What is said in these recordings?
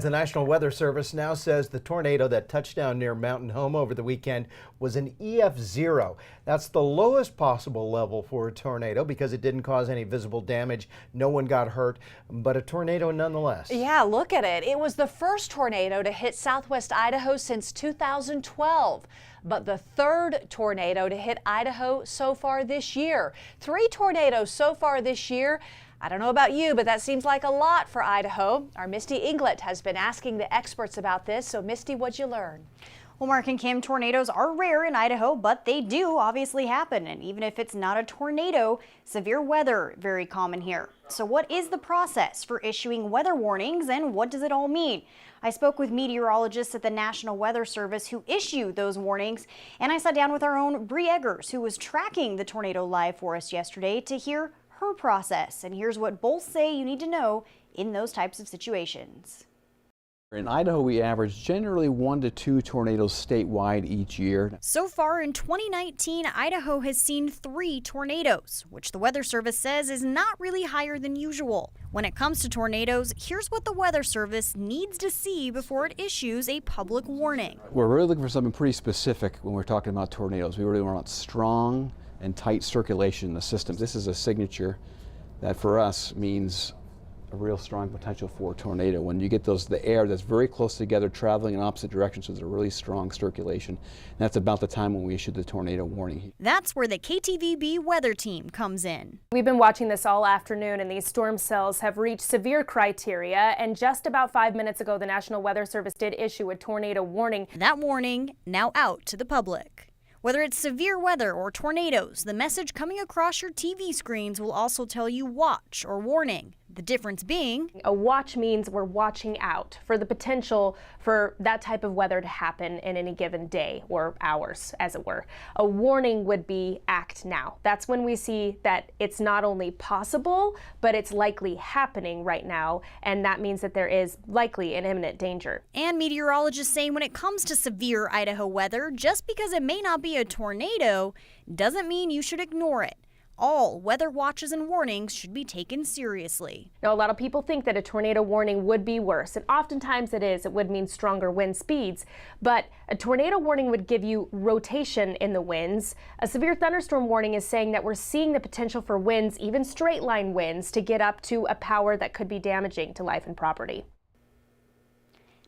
The National Weather Service now says the tornado that touched down near Mountain Home over the weekend was an EF0. That's the lowest possible level for a tornado because it didn't cause any visible damage. No one got hurt, but a tornado nonetheless. Yeah, look at it. It was the first tornado to hit southwest Idaho since 2012. But the third tornado to hit Idaho so far this year. 3 tornadoes so far this year. I don't know about you, but that seems like a lot for Idaho. Our Misty Inglet has been asking the experts about this. So Misty, what'd you learn? Well, Mark and Kim, tornadoes are rare in Idaho, but they do obviously happen. And even if it's not a tornado, severe weather, very common here. So what is the process for issuing weather warnings and what does it all mean? I spoke with meteorologists at the National Weather Service who issue those warnings, and I sat down with our own Bree Eggers, who was tracking the tornado live for us yesterday, to hear her process. And here's what both say you need to know in those types of situations. In Idaho, we average generally 1 to 2 tornadoes statewide each year. So far in 2019, Idaho has seen 3 tornadoes, which the Weather Service says is not really higher than usual. When it comes to tornadoes, here's what the Weather Service needs to see before it issues a public warning. We're really looking for something pretty specific when we're talking about tornadoes. We really want strong and tight circulation in the system. This is a signature that for us means a real strong potential for a tornado. When you get the air that's very close together traveling in opposite directions, so there's a really strong circulation. And that's about the time when we issued the tornado warning. That's where the KTVB weather team comes in. We've been watching this all afternoon, and these storm cells have reached severe criteria. And just about 5 minutes ago, the National Weather Service did issue a tornado warning. That warning now out to the public. Whether it's severe weather or tornadoes, the message coming across your TV screens will also tell you watch or warning. The difference being, a watch means we're watching out for the potential for that type of weather to happen in any given day or hours, as it were. A warning would be act now. That's when we see that it's not only possible, but it's likely happening right now, and that means that there is likely an imminent danger. And meteorologists say when it comes to severe Idaho weather, just because it may not be a tornado doesn't mean you should ignore it. All weather watches and warnings should be taken seriously. Now, a lot of people think that a tornado warning would be worse, and oftentimes it is. It would mean stronger wind speeds, but a tornado warning would give you rotation in the winds. A severe thunderstorm warning is saying that we're seeing the potential for winds, even straight line winds, to get up to a power that could be damaging to life and property.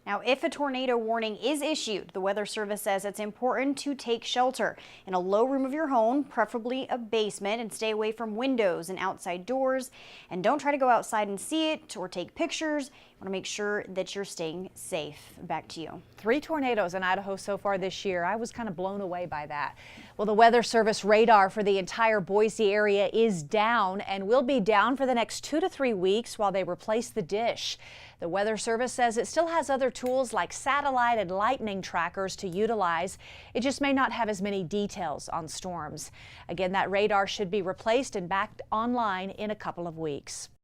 Now, if a tornado warning is issued, the Weather Service says it's important to take shelter in a low room of your home, preferably a basement, and stay away from windows and outside doors. And don't try to go outside and see it or take pictures. You want to make sure that you're staying safe. Back to you. 3 tornadoes in Idaho so far this year. I was kind of blown away by that. Well, the Weather Service radar for the entire Boise area is down and will be down for the next 2 to 3 weeks while they replace the dish. The Weather Service says it still has other tools like satellite and lightning trackers to utilize. It just may not have as many details on storms. Again, that radar should be replaced and back online in a couple of weeks.